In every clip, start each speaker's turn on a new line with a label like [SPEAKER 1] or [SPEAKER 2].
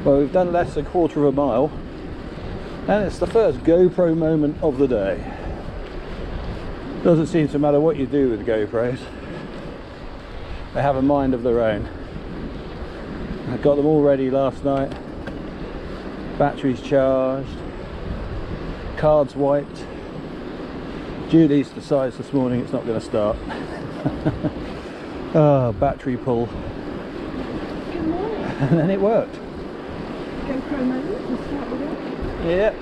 [SPEAKER 1] Well, we've done less than a quarter of a mile, and it's the first GoPro moment of the day. Doesn't seem to matter what you do with GoPros, they have a mind of their own. I got them all ready last night, batteries charged, cards wiped. Julie's decides this morning it's not going to start. Oh, battery pull.
[SPEAKER 2] Good morning.
[SPEAKER 1] And then it worked.
[SPEAKER 2] GoPro moment and start with it.
[SPEAKER 1] Yep.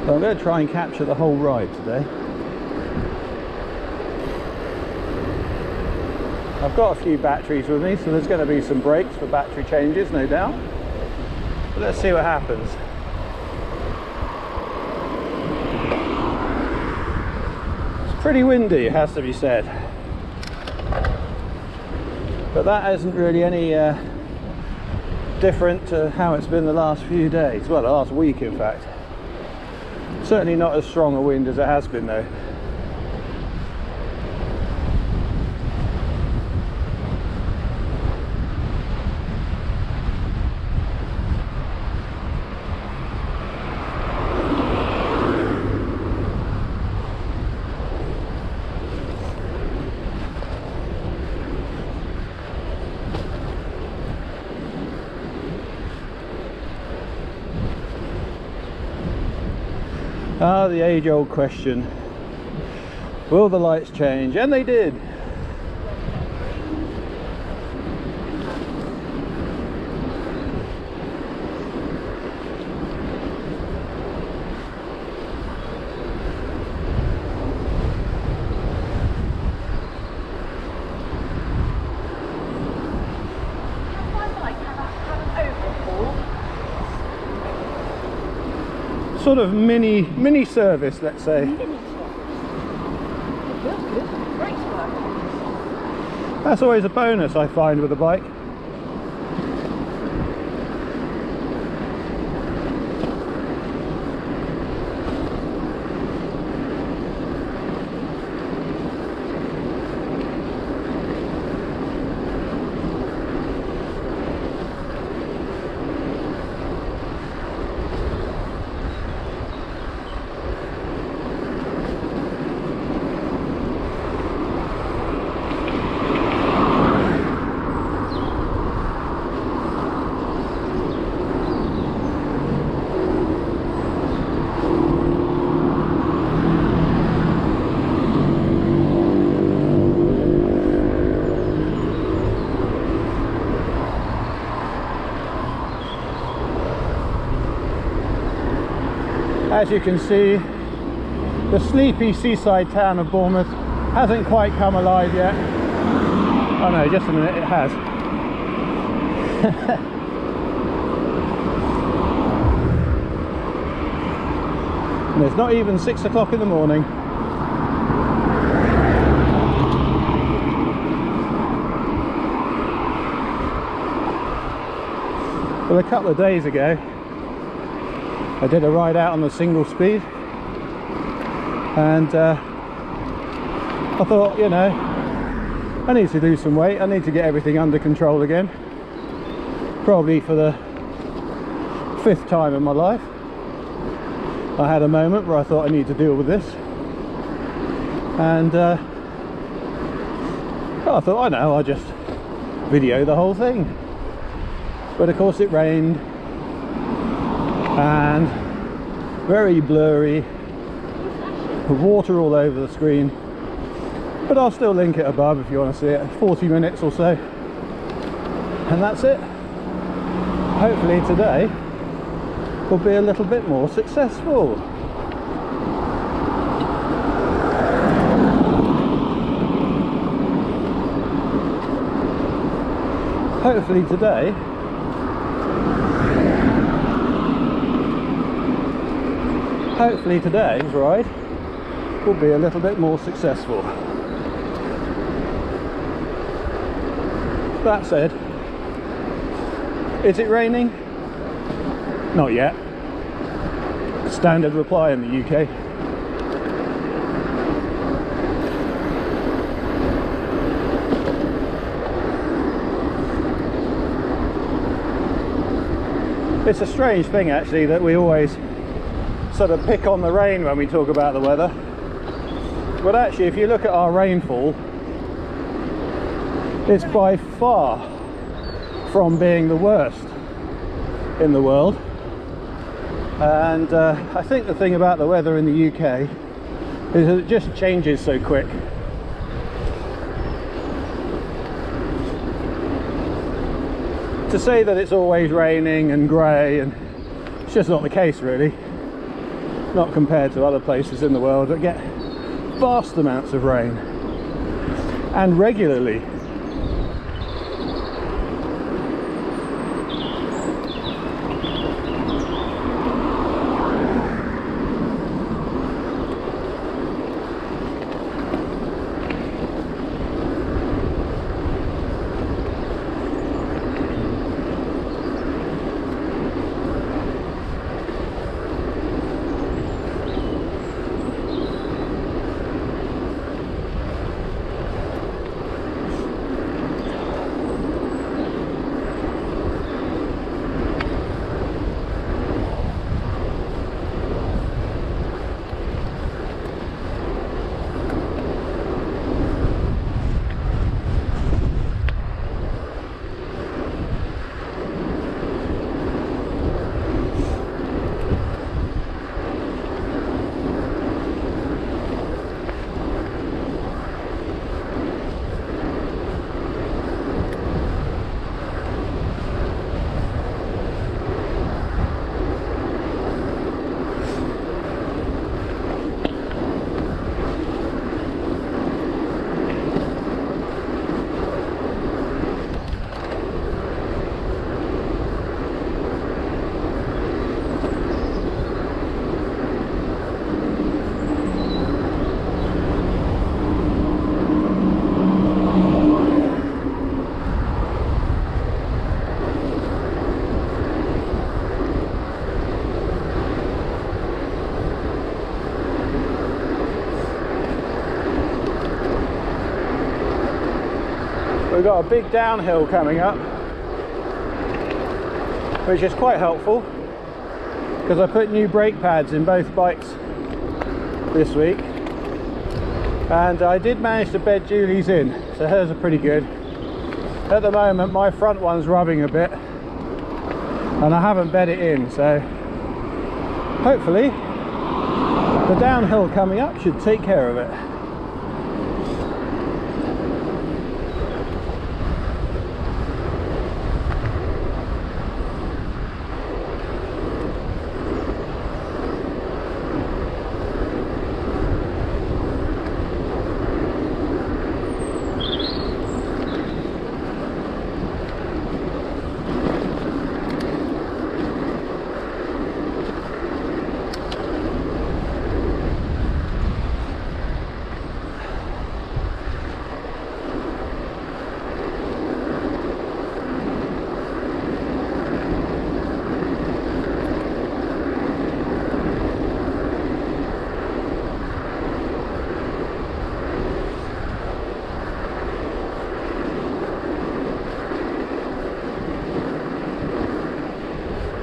[SPEAKER 1] So I'm going to try and capture the whole ride today. I've got a few batteries with me, so there's going to be some breaks for battery changes, no doubt. But let's see what happens. It's pretty windy, it has to be said. But that isn't really any different to how it's been the last few days. Well, the last week, in fact. Certainly not as strong a wind as it has been though. Ah, the age-old question. Will the lights change? And they did. Sort of mini service, let's say. That's always a bonus, I find, with a bike. As you can see, the sleepy seaside town of Bournemouth hasn't quite come alive yet. Oh no, just a minute, it has. And it's not even 6 o'clock in the morning. Well, a couple of days ago, I did a ride out on the single speed, and I thought, you know, I need to lose some weight, I need to get everything under control again, probably for the 5th time in my life. I had a moment where I thought I need to deal with this, and I thought, I know, I'll just video the whole thing. But of course it rained, and very blurry, water all over the screen, but I'll still link it above if you want to see it. 40 minutes or so, and that's it. Hopefully today will be a little bit more successful. hopefully today's ride will be a little bit more successful. That said, is it raining? Not yet. Standard reply in the UK. It's a strange thing actually that we always sort of pick on the rain when we talk about the weather, but actually if you look at our rainfall, it's by far from being the worst in the world. And I think the thing about the weather in the UK is that it just changes so quick. To say that it's always raining and grey, and it's just not the case really, not compared to other places in the world that get vast amounts of rain and regularly. We've got a big downhill coming up, which is quite helpful because I put new brake pads in both bikes this week, and I did manage to bed Julie's in, so hers are pretty good. At the moment my front one's rubbing a bit and I haven't bed it in, so hopefully the downhill coming up should take care of it.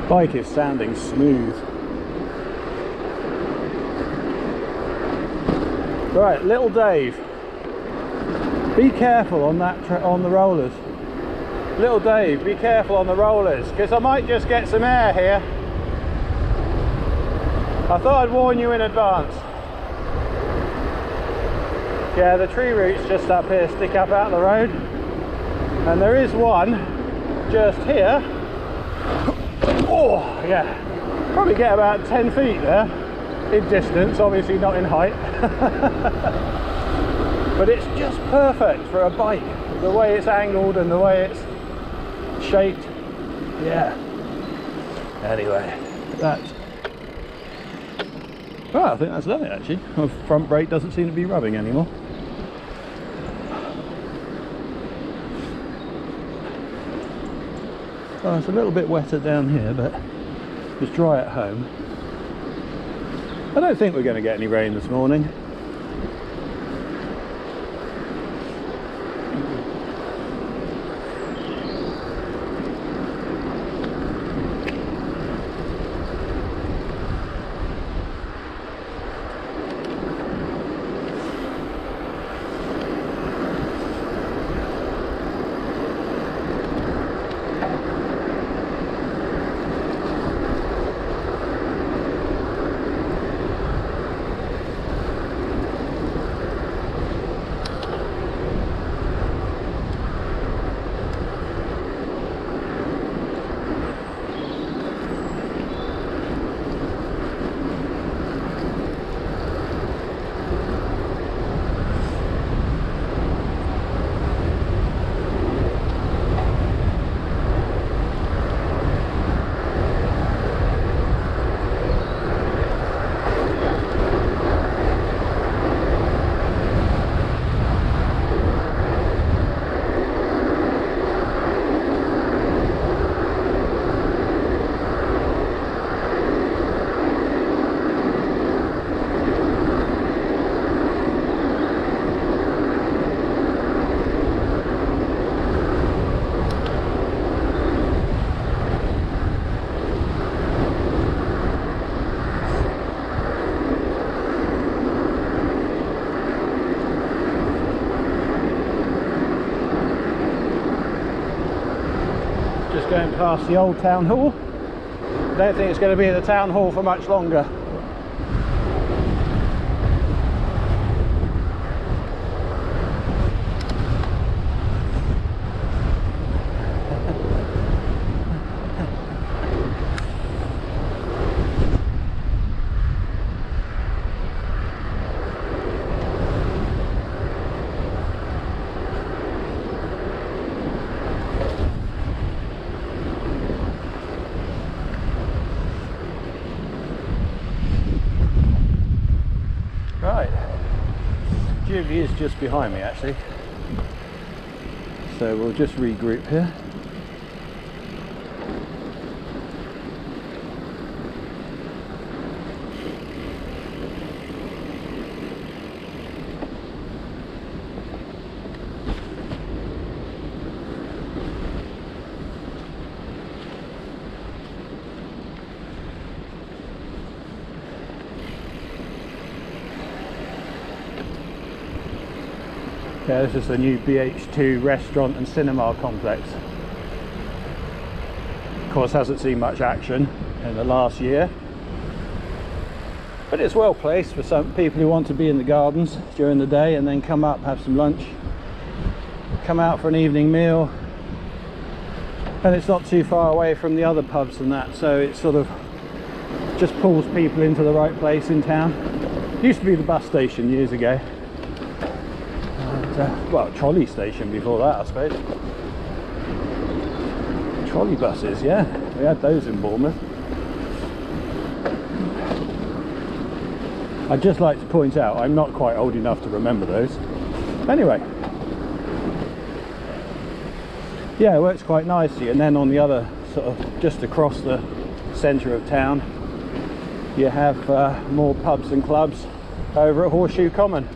[SPEAKER 1] Bike is sounding smooth. Right, little Dave, be careful on that on the rollers. Little Dave, be careful on the rollers, because I might just get some air here. I thought I'd warn you in advance. Yeah, the tree roots just up here stick up out of the road, and there is one just here. Oh yeah, probably get about 10 feet there in distance, obviously not in height. But it's just perfect for a bike, the way it's angled and the way it's shaped. Yeah. Anyway, that's... Well, I think that's done it actually. My front brake doesn't seem to be rubbing anymore. Well, it's a little bit wetter down here, but it's dry at home. I don't think we're going to get any rain this morning. Just going past the old town hall. Don't think it's going to be at the town hall for much longer. Right, Julie is just behind me actually, so we'll just regroup here. Yeah, this is the new BH2 restaurant and cinema complex. Of course, hasn't seen much action in the last year, but it's well placed for some people who want to be in the gardens during the day and then come up, have some lunch, come out for an evening meal, and it's not too far away from the other pubs and that, so it sort of just pulls people into the right place in town. It used to be the bus station years ago. Well, trolley station before that, I suppose. Trolley buses, yeah, we had those in Bournemouth. I'd just like to point out I'm not quite old enough to remember those. Anyway, yeah, it works quite nicely. And then on the other sort of just across the centre of town, you have more pubs and clubs over at Horseshoe Common.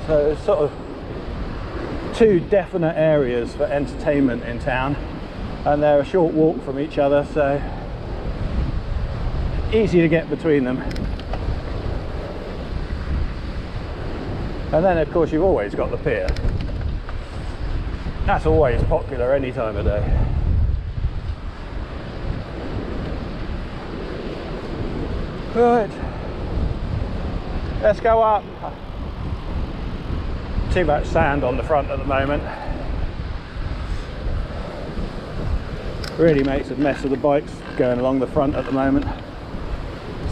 [SPEAKER 1] So it's sort of two definite areas for entertainment in town, and they're a short walk from each other, so easy to get between them. And then of course you've always got the pier. That's always popular any time of day. Right, let's go up. Too much sand on the front at the moment. Really makes a mess of the bikes going along the front at the moment.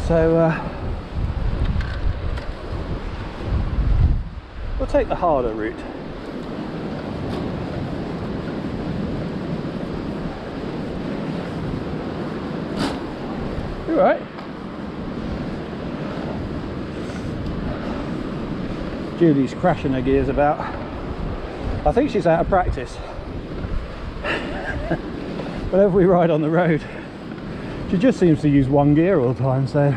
[SPEAKER 1] So we'll take the harder route. All right. Julie's crashing her gears about. I think she's out of practice. Whenever we ride on the road, she just seems to use one gear all the time, so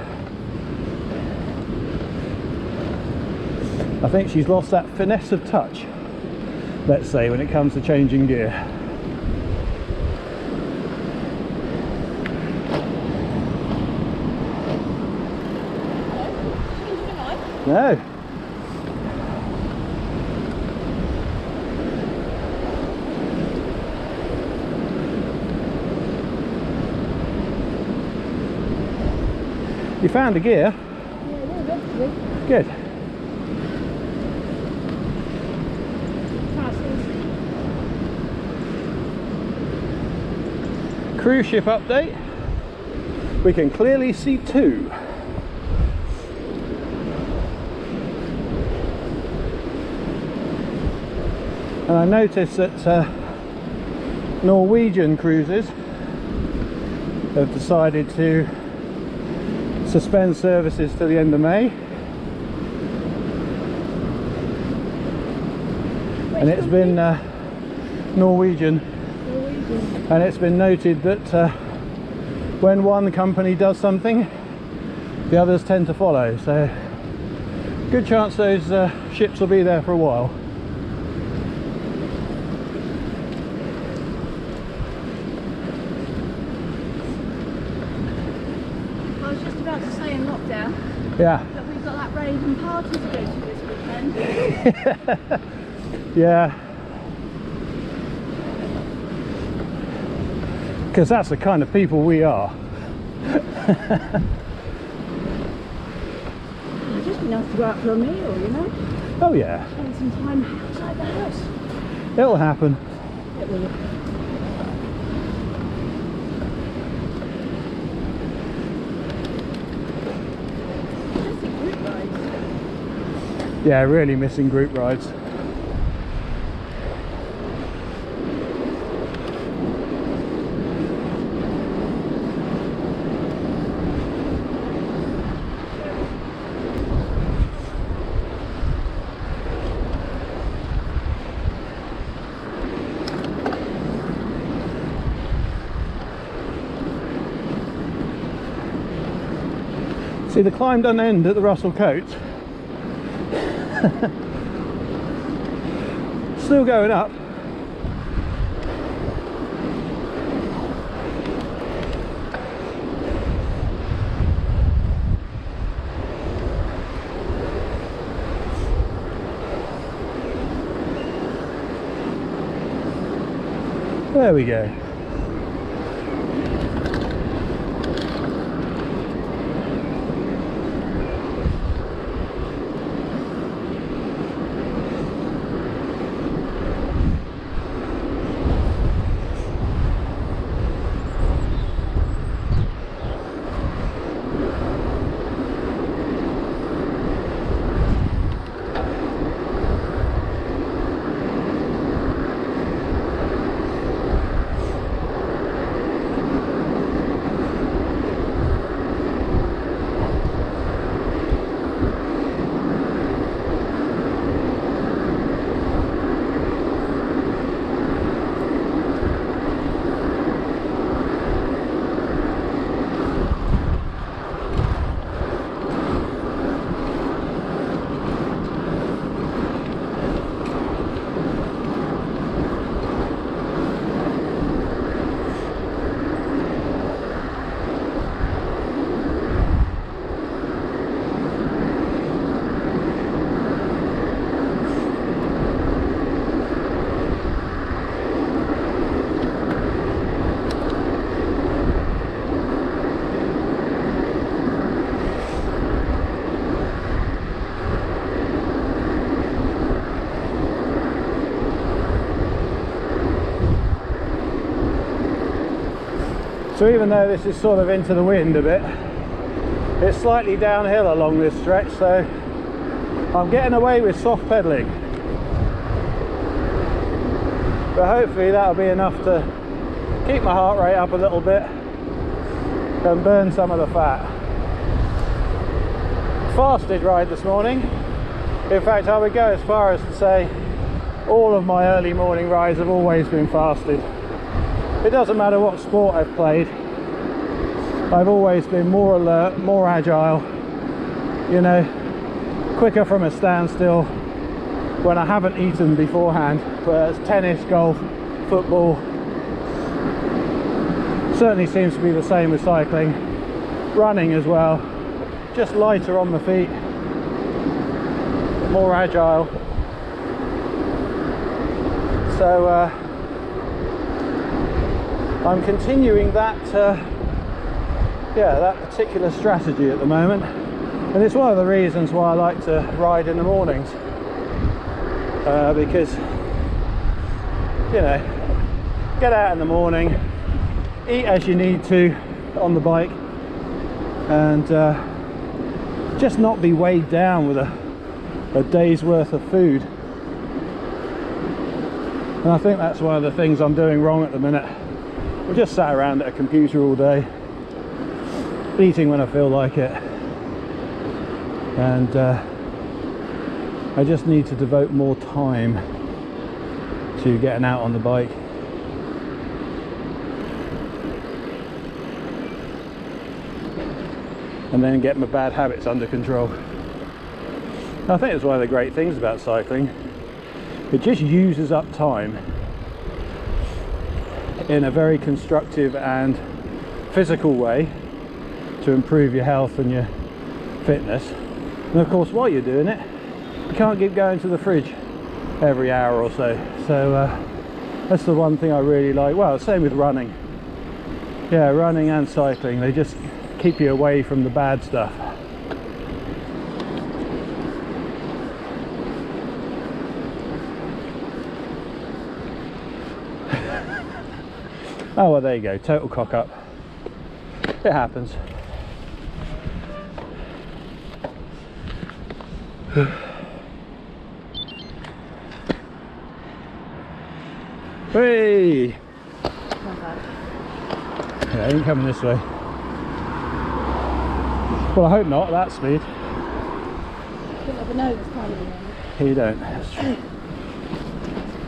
[SPEAKER 1] I think she's lost that finesse of touch, let's say, when it comes to changing gear. No. You found a gear?
[SPEAKER 2] Yeah, eventually.
[SPEAKER 1] Good. Cruise ship update. We can clearly see two. And I noticed that Norwegian cruises have decided to suspend services to the end of May. And it's been Norwegian. And it's been noted that when one company does something, the others tend to follow. So good chance those ships will be there for a while.
[SPEAKER 2] I was just about to say in lockdown
[SPEAKER 1] Yeah.
[SPEAKER 2] that we've got that raving party to go to this weekend.
[SPEAKER 1] Yeah. Because that's the kind of people we are.
[SPEAKER 2] It's just been nice to go out for a meal, you know?
[SPEAKER 1] Oh yeah,
[SPEAKER 2] Spend some time outside the house.
[SPEAKER 1] it'll happen.
[SPEAKER 2] It will. Just the group rides.
[SPEAKER 1] Yeah, really missing group rides. See, the climb doesn't end at the Russell Coat. Still going up. There we go. So even though this is sort of into the wind a bit, it's slightly downhill along this stretch, so I'm getting away with soft pedalling. But hopefully that'll be enough to keep my heart rate up a little bit and burn some of the fat. Fasted ride this morning. In fact, I would go as far as to say all of my early morning rides have always been fasted. It doesn't matter what sport I've played, I've always been more alert, more agile, you know, quicker from a standstill when I haven't eaten beforehand, whereas tennis, golf, football, certainly seems to be the same with cycling. Running as well, just lighter on the feet, more agile. So I'm continuing that that particular strategy at the moment, and it's one of the reasons why I like to ride in the mornings, because, you know, get out in the morning, eat as you need to on the bike, and just not be weighed down with a day's worth of food. And I think that's one of the things I'm doing wrong at the minute. I'm just sat around at a computer all day, eating when I feel like it, and I just need to devote more time to getting out on the bike. And then get my bad habits under control. I think it's one of the great things about cycling. It just uses up time in a very constructive and physical way to improve your health and your fitness. And of course, while you're doing it, you can't keep going to the fridge every hour or so. So that's the one thing I really like. Well, same with running. Yeah, running and cycling, they just keep you away from the bad stuff. Oh, well, there you go, total cock up. It happens. Hey! Yeah, ain't coming this way. Well, I hope not at that speed.
[SPEAKER 2] You never know this kind of thing.
[SPEAKER 1] You don't, that's true.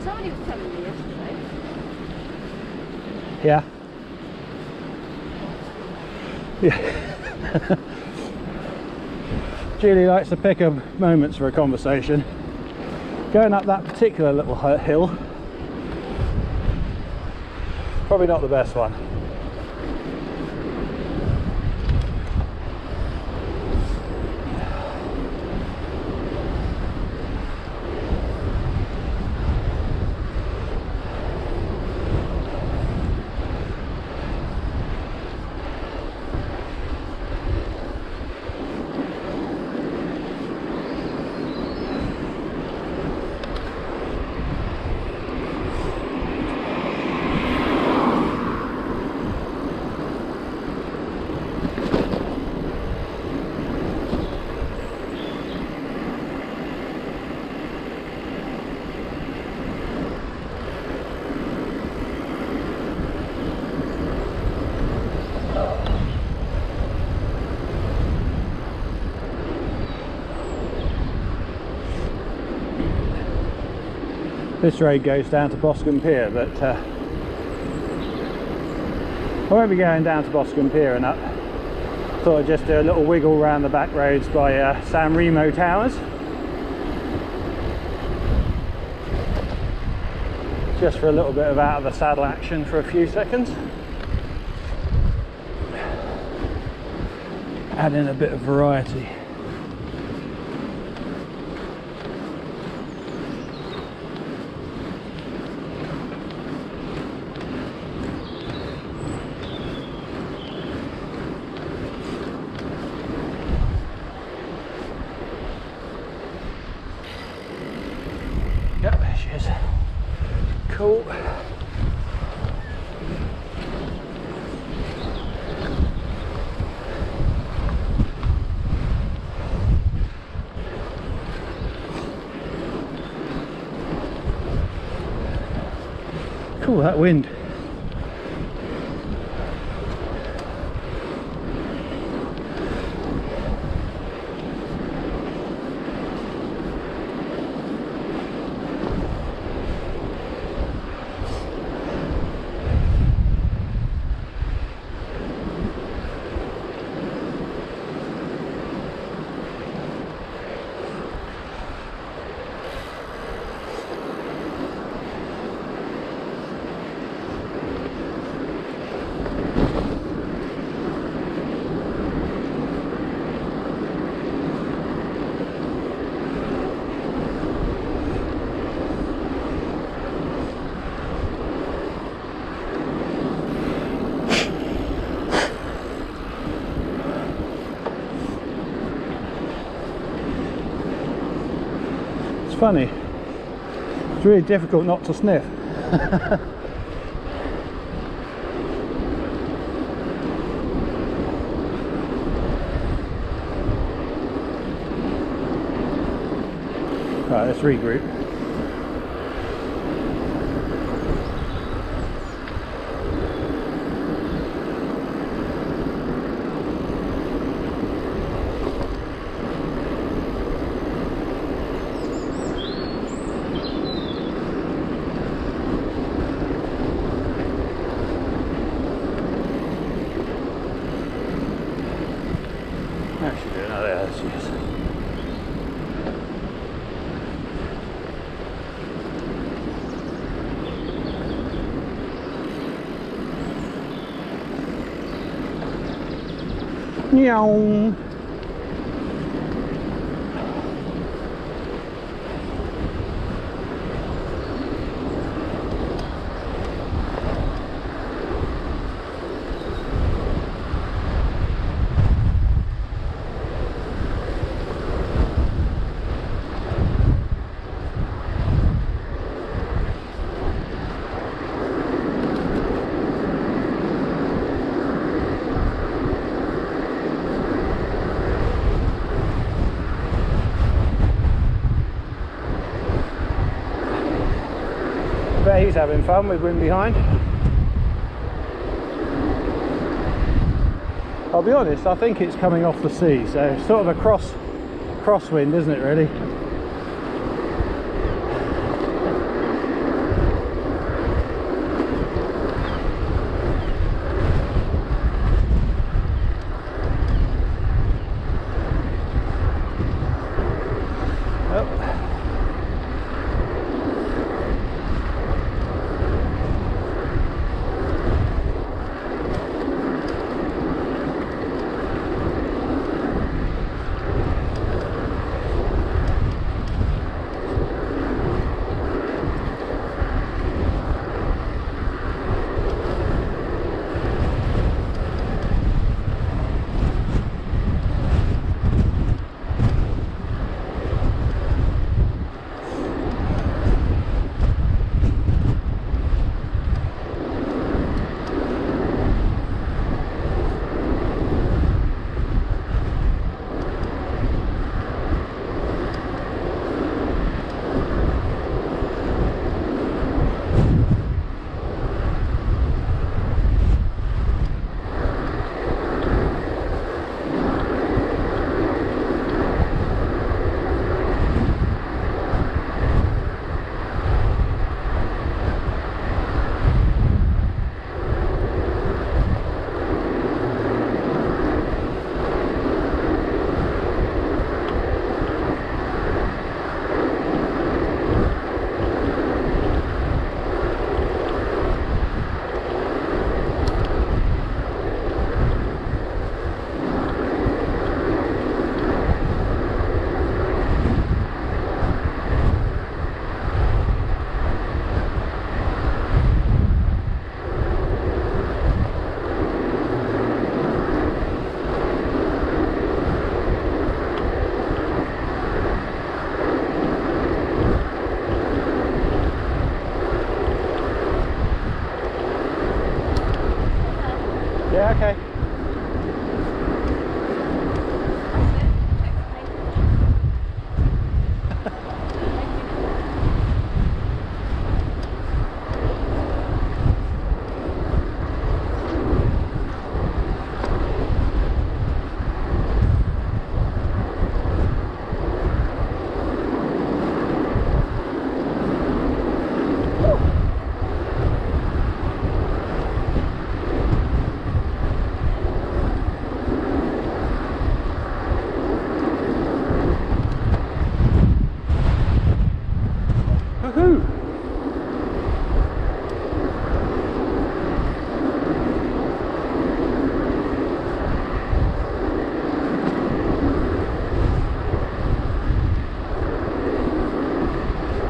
[SPEAKER 2] Somebody was telling me yesterday.
[SPEAKER 1] Yeah. Yeah. Julie likes to pick up moments for a conversation. Going up that particular little hill, probably not the best one. This road goes down to Boscombe Pier, but I won't be going down to Boscombe Pier and up. Thought I'd just do a little wiggle around the back roads by San Remo Towers. Just for a little bit of out of the saddle action for a few seconds. Add in a bit of variety. Yep, there she is. Cool. Cool, that wind. funny. It's really difficult not to sniff. Right, let's regroup. Actually, no, there she is. Meow. Bet he's having fun with wind behind. I'll be honest, I think it's coming off the sea, so it's sort of a crosswind, isn't it, really? Yeah, okay. Woohoo!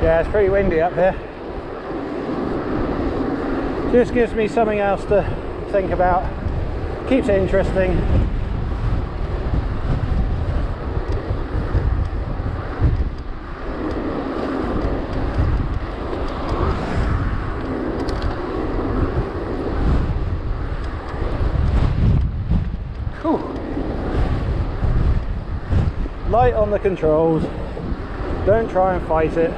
[SPEAKER 1] Yeah, it's pretty windy up here. Just gives me something else to think about. Keeps it interesting. Tight on the controls. Don't try and fight it.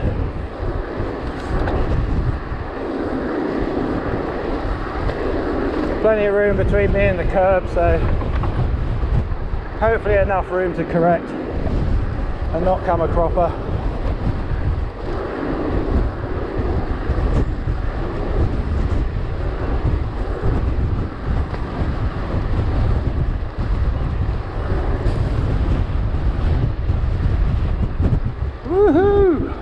[SPEAKER 1] Plenty of room between me and the curb, so hopefully enough room to correct and not come a cropper. Woohoo!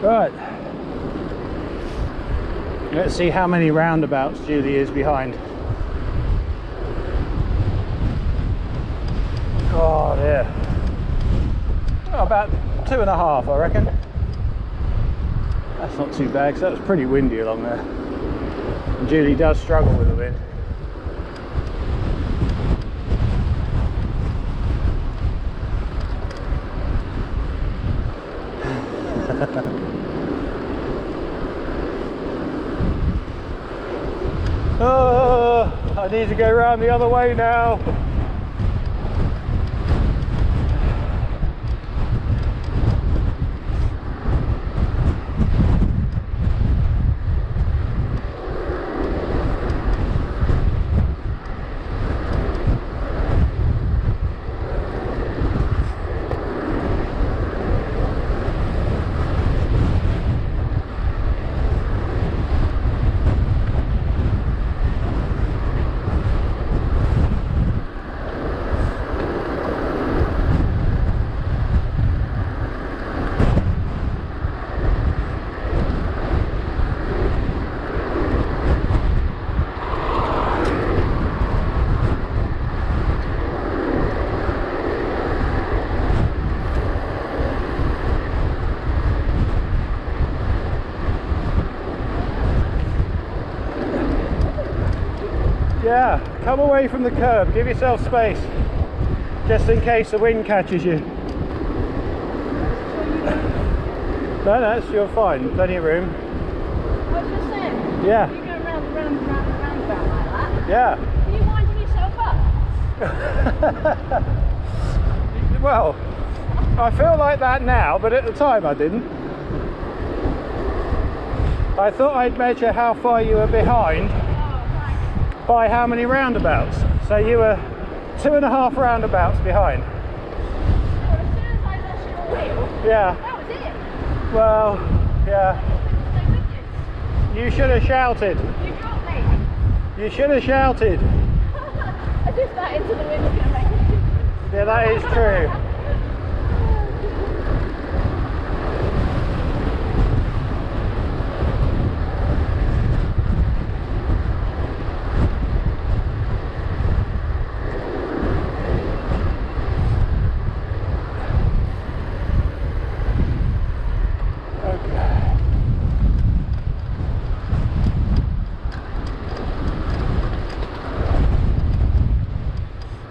[SPEAKER 1] Right, let's see how many roundabouts Julie is behind. Oh dear. Oh, about 2.5 I reckon. That's not too bad because that was pretty windy along there. And Julie does struggle with the wind. Oh, I need to go around the other way now. Yeah, come away from the curb, give yourself space, just in case the wind catches you. No, you're fine, plenty of room.
[SPEAKER 2] I was just saying,
[SPEAKER 1] Yeah.
[SPEAKER 2] you go round the roundabout like that.
[SPEAKER 1] Yeah.
[SPEAKER 2] Are you winding yourself up?
[SPEAKER 1] Well, I feel like that now, but at the time I didn't. I thought I'd measure how far you were behind by how many roundabouts. So you were 2.5 roundabouts behind.
[SPEAKER 2] So as soon as I lost your wheel,
[SPEAKER 1] Yeah.
[SPEAKER 2] that was it.
[SPEAKER 1] Well, yeah.
[SPEAKER 2] I couldn't stay with you.
[SPEAKER 1] You should have shouted.
[SPEAKER 2] You dropped me.
[SPEAKER 1] You should have shouted.
[SPEAKER 2] As if that into the wind was going to make a difference.
[SPEAKER 1] Yeah, that is true.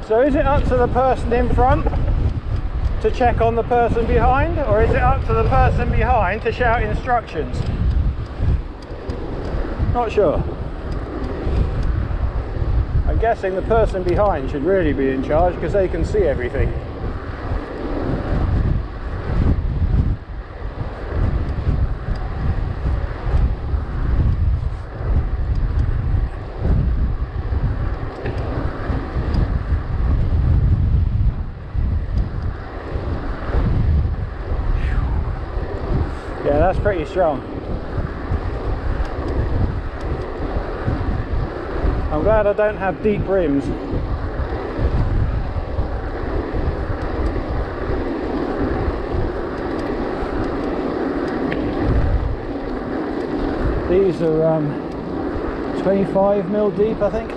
[SPEAKER 1] So is it up to the person in front to check on the person behind, or is it up to the person behind to shout instructions? Not sure. I'm guessing the person behind should really be in charge because they can see everything. Yeah, that's pretty strong. I'm glad I don't have deep rims. These are 25mm deep, I think.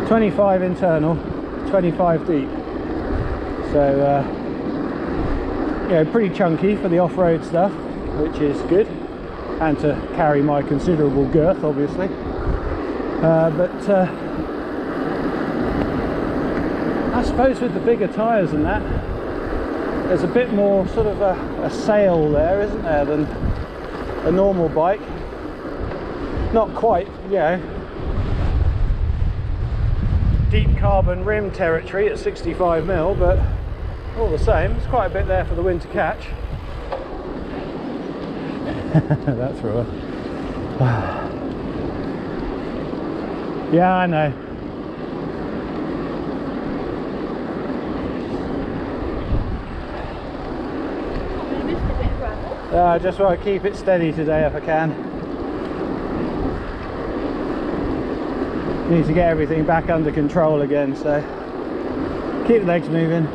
[SPEAKER 1] 25 internal, 25 deep. So, yeah, pretty chunky for the off-road stuff, which is good, and to carry my considerable girth, obviously. But I suppose with the bigger tyres and that, there's a bit more sort of a sail there, isn't there, than a normal bike. Not quite, you know, deep carbon rim territory at 65mm, but all the same, there's quite a bit there for the wind to catch. That's right. Yeah, I know. I just want to keep it steady today if I can. Need to get everything back under control again, so keep the legs moving.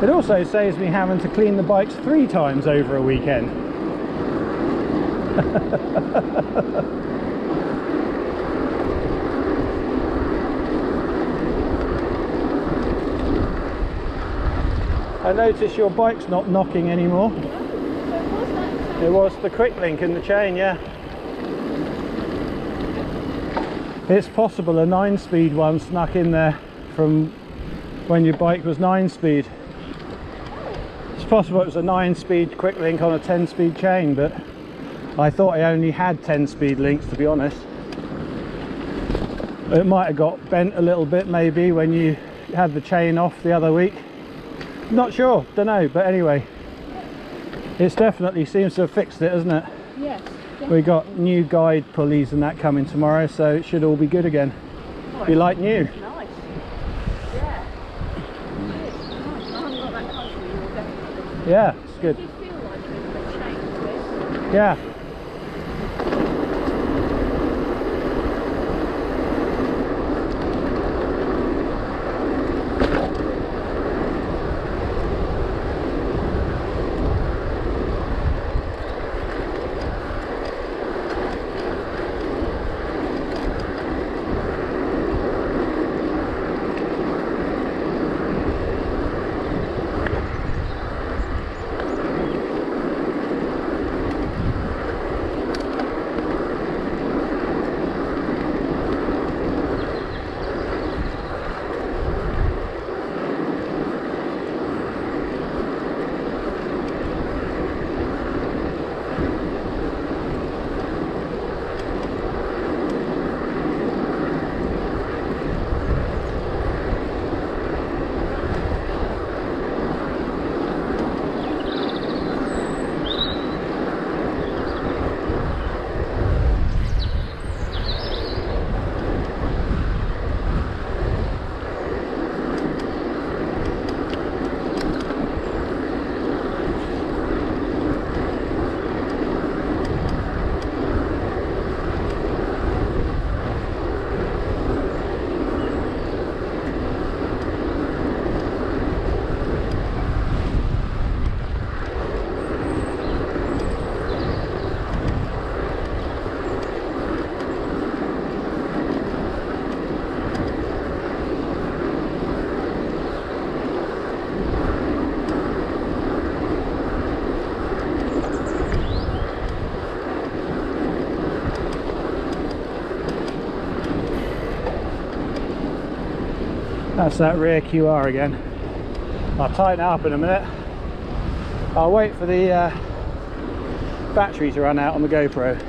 [SPEAKER 1] It also saves me having to clean the bikes 3 times over a weekend. I notice your bike's not knocking anymore. It was the quick link in the chain, yeah. It's possible a 9-speed one snuck in there from when your bike was 9-speed. It's possible it was a 9-speed quick link on a 10-speed chain, but I thought I only had 10-speed links, to be honest. It might have got bent a little bit maybe when you had the chain off the other week. Not sure, don't know, but anyway, it definitely seems to have fixed it, hasn't it?
[SPEAKER 2] Yes.
[SPEAKER 1] We got new guide pulleys and that coming tomorrow, so it should all be good again.
[SPEAKER 2] Oh,
[SPEAKER 1] Be like new.
[SPEAKER 2] Nice. Yeah. Nice. I haven't got that close to you, definitely.
[SPEAKER 1] Yeah, it's good.
[SPEAKER 2] Do you feel like there's a change to it?
[SPEAKER 1] Yeah. That's that rear QR again. I'll tighten it up in a minute. I'll wait for the battery to run out on the GoPro.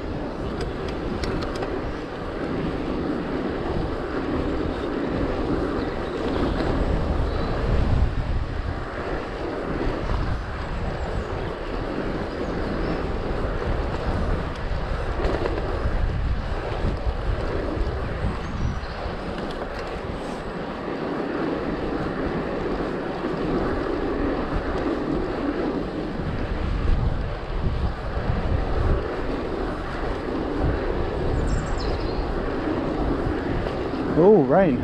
[SPEAKER 1] Oh, rain.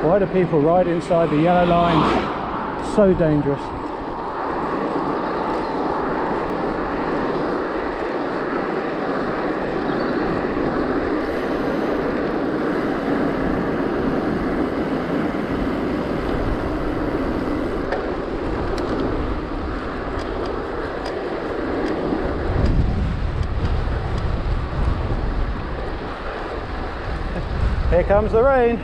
[SPEAKER 1] Why do people ride inside the yellow lines? So dangerous. Here comes the rain.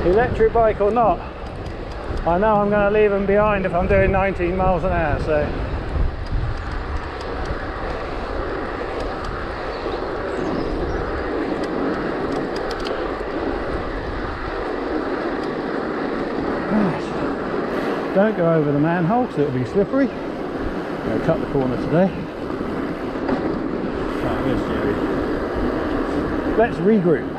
[SPEAKER 1] Electric bike or not, I know I'm going to leave them behind if I'm doing 19 miles an hour, so right. Don't go over the manhole because it'll be slippery. I'm going to cut the corner today. Right, here's Jerry. Let's regroup.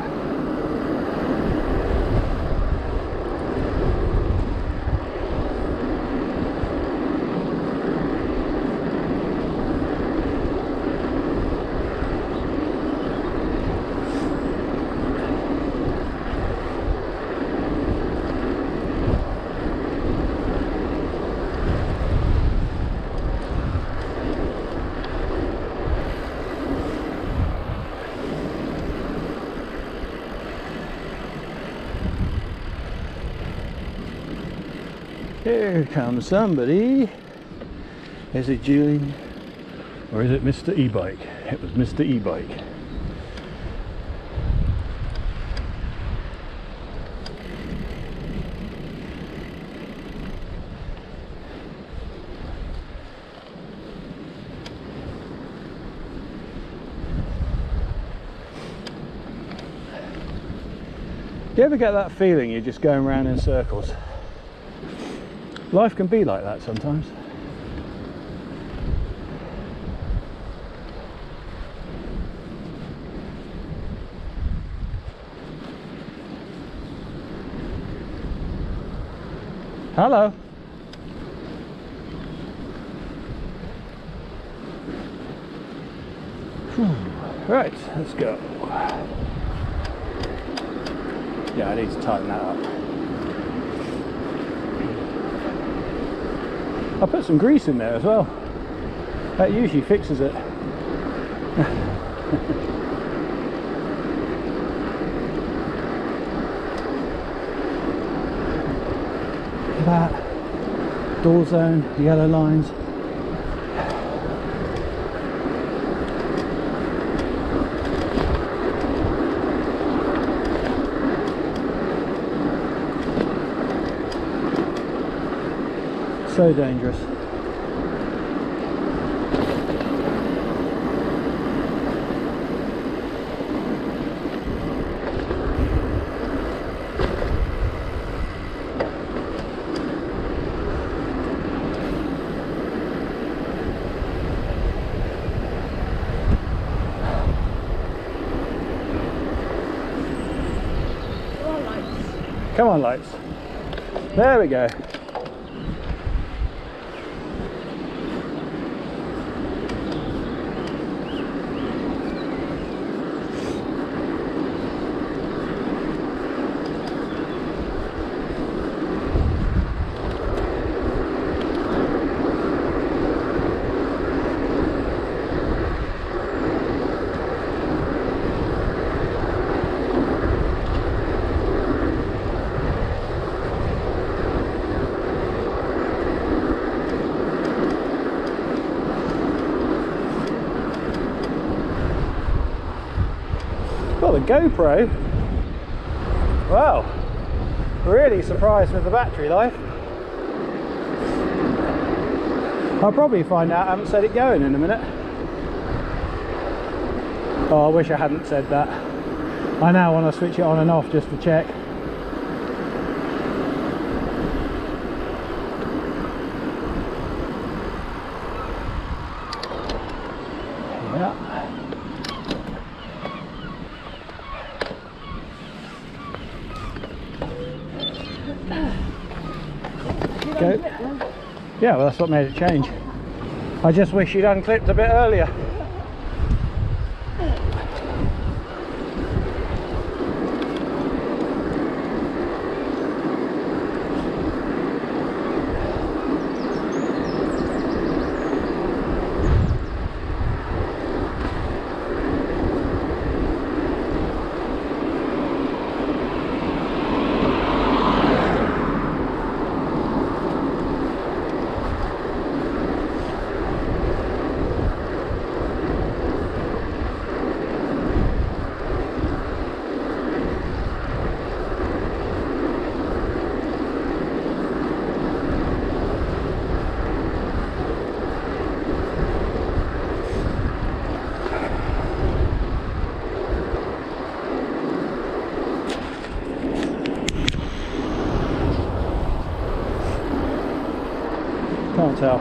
[SPEAKER 1] Here comes somebody. Is it Julie or is it Mr. E-Bike? It was Mr. E-Bike. Do you ever get that feeling you're just going around in circles? Life can be like that sometimes. Hello. Right, let's go. Yeah, I need to tighten that up. I put some grease in there as well. That usually fixes it. Look at that. Door zone, yellow lines. So dangerous. Come on, lights. There we go. Well, the GoPro, wow, really surprised with the battery life. I'll probably find out I haven't set it going in a minute. Oh, I wish I hadn't said that. I now want to switch it on and off just to check. Yeah. Go. Yeah, well, that's what made it change. I just wish you'd unclipped a bit earlier. Can't tell.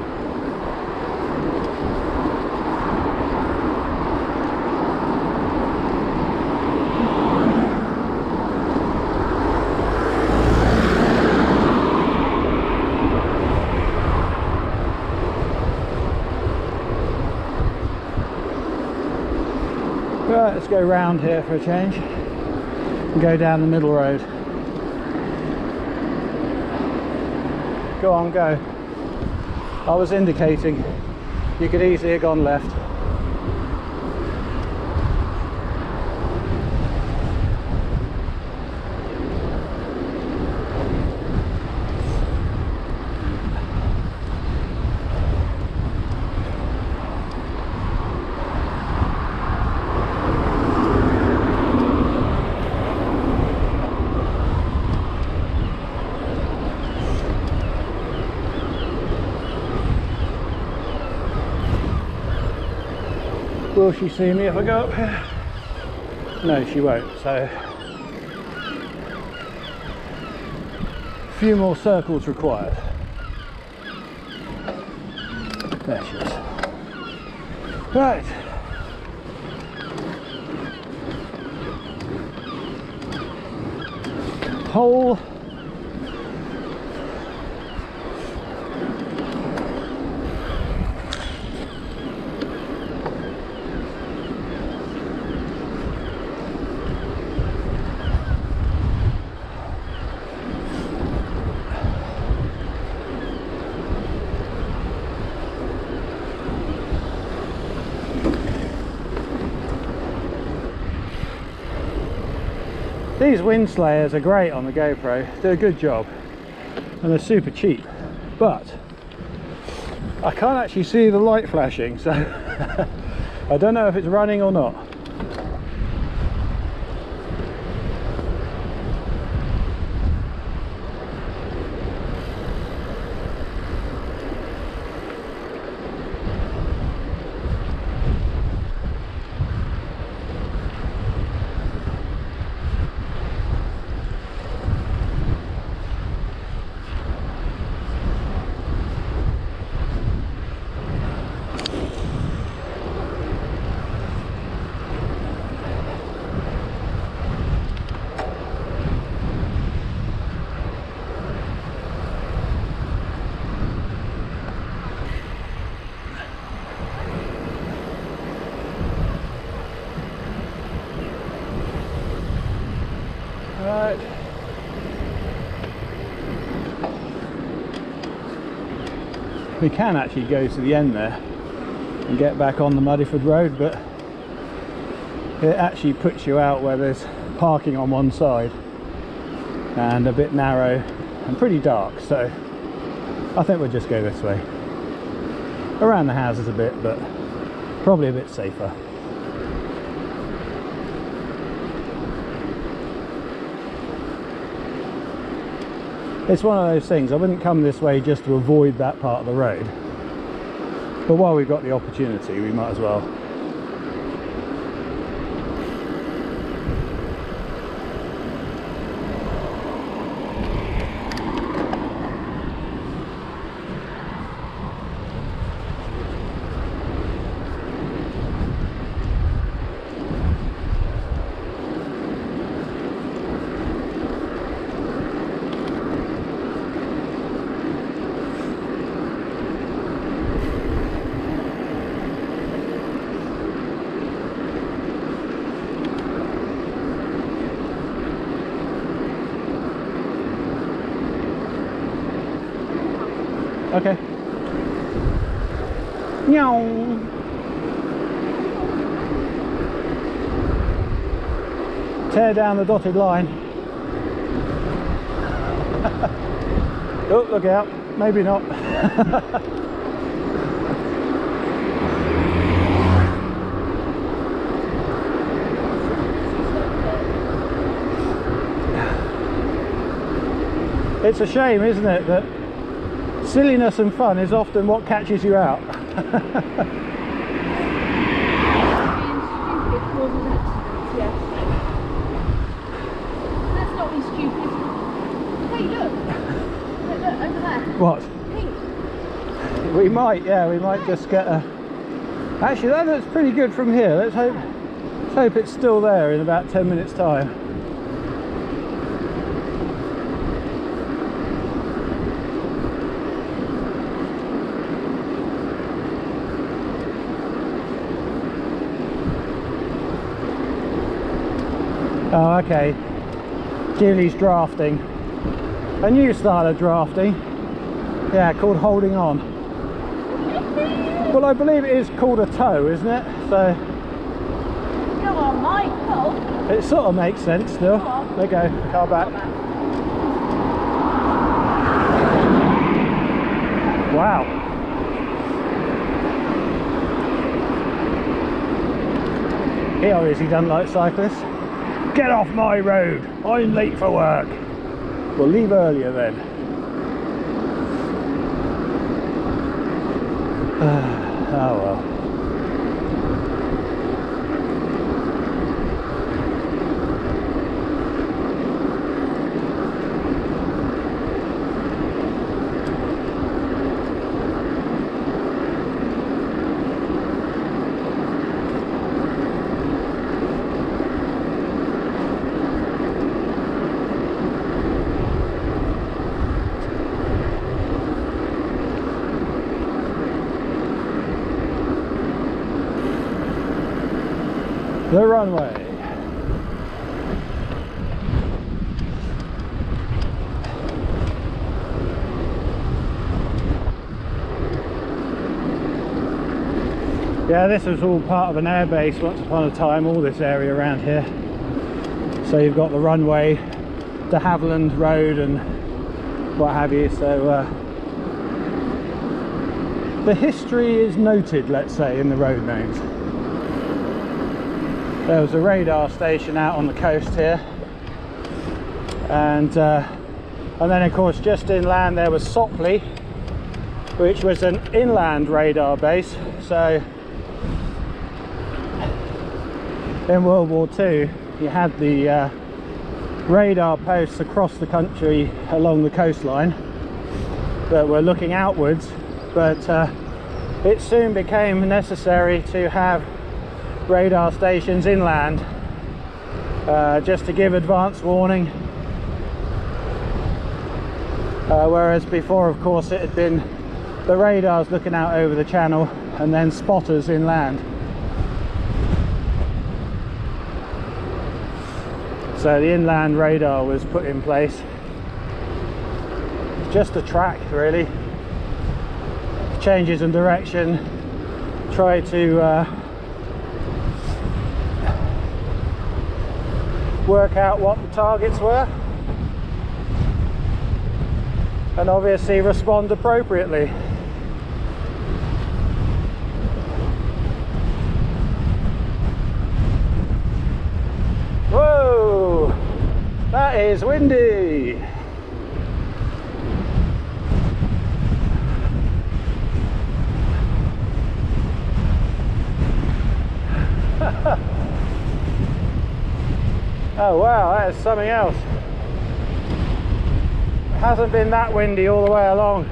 [SPEAKER 1] Right, let's go round here for a change and go down the middle road. Go on, go. I was indicating you could easily have gone left. Will she see me if I go up here? No, she won't, so a few more circles required. There she is. Right. Hole. These wind slayers are great on the GoPro, do a good job, and they're super cheap, but I can't actually see the light flashing, so I don't know if it's running or not. we can actually go to the end there and get back on the Muddyford Road, but it actually puts you out where there's parking on one side and a bit narrow and pretty dark, so I think we'll just go this way around the houses a bit, but probably a bit safer. It's one of those things, I wouldn't come this way just to avoid that part of the road, but while we've got the opportunity we might as well. Okay. Meow. Tear down the dotted line. Oh, look out. Maybe not. It's a shame, isn't it, that silliness and fun is often what catches you out.
[SPEAKER 2] Being stupid causes accidents, yes. Let's not be stupid. Hey, look. Look, over there.
[SPEAKER 1] What?
[SPEAKER 2] Pink.
[SPEAKER 1] We might, yeah, we might just get a... Actually, that looks pretty good from here. Let's hope it's still there in about 10 minutes' time. Oh, okay. Julie's drafting. A new style of drafting. Yeah, called holding on. Well, I believe it is called a tow, isn't it? So
[SPEAKER 2] Go on, Michael.
[SPEAKER 1] it sort of makes sense still.
[SPEAKER 2] Go on.
[SPEAKER 1] There you go, car back. Wow. He obviously doesn't like cyclists. Get off my road, I'm late for work. We'll leave earlier then. Oh well. The runway. Yeah, this was all part of an airbase once upon a time, all this area around here. So you've got the runway, de Havilland Road and what have you, so the history is noted, let's say, in the road names. There was a radar station out on the coast here, and then of course just inland there was Sopley, which was an inland radar base. So in World War II you had the radar posts across the country along the coastline that were looking outwards, but it soon became necessary to have radar stations inland, just to give advance warning, whereas before of course it had been the radars looking out over the channel and then spotters inland. So the inland radar was put in place. Just a track really, changes in direction, try to work out what the targets were, and obviously respond appropriately. Whoa, that is windy. Oh wow, that is something else. It hasn't been that windy all the way along.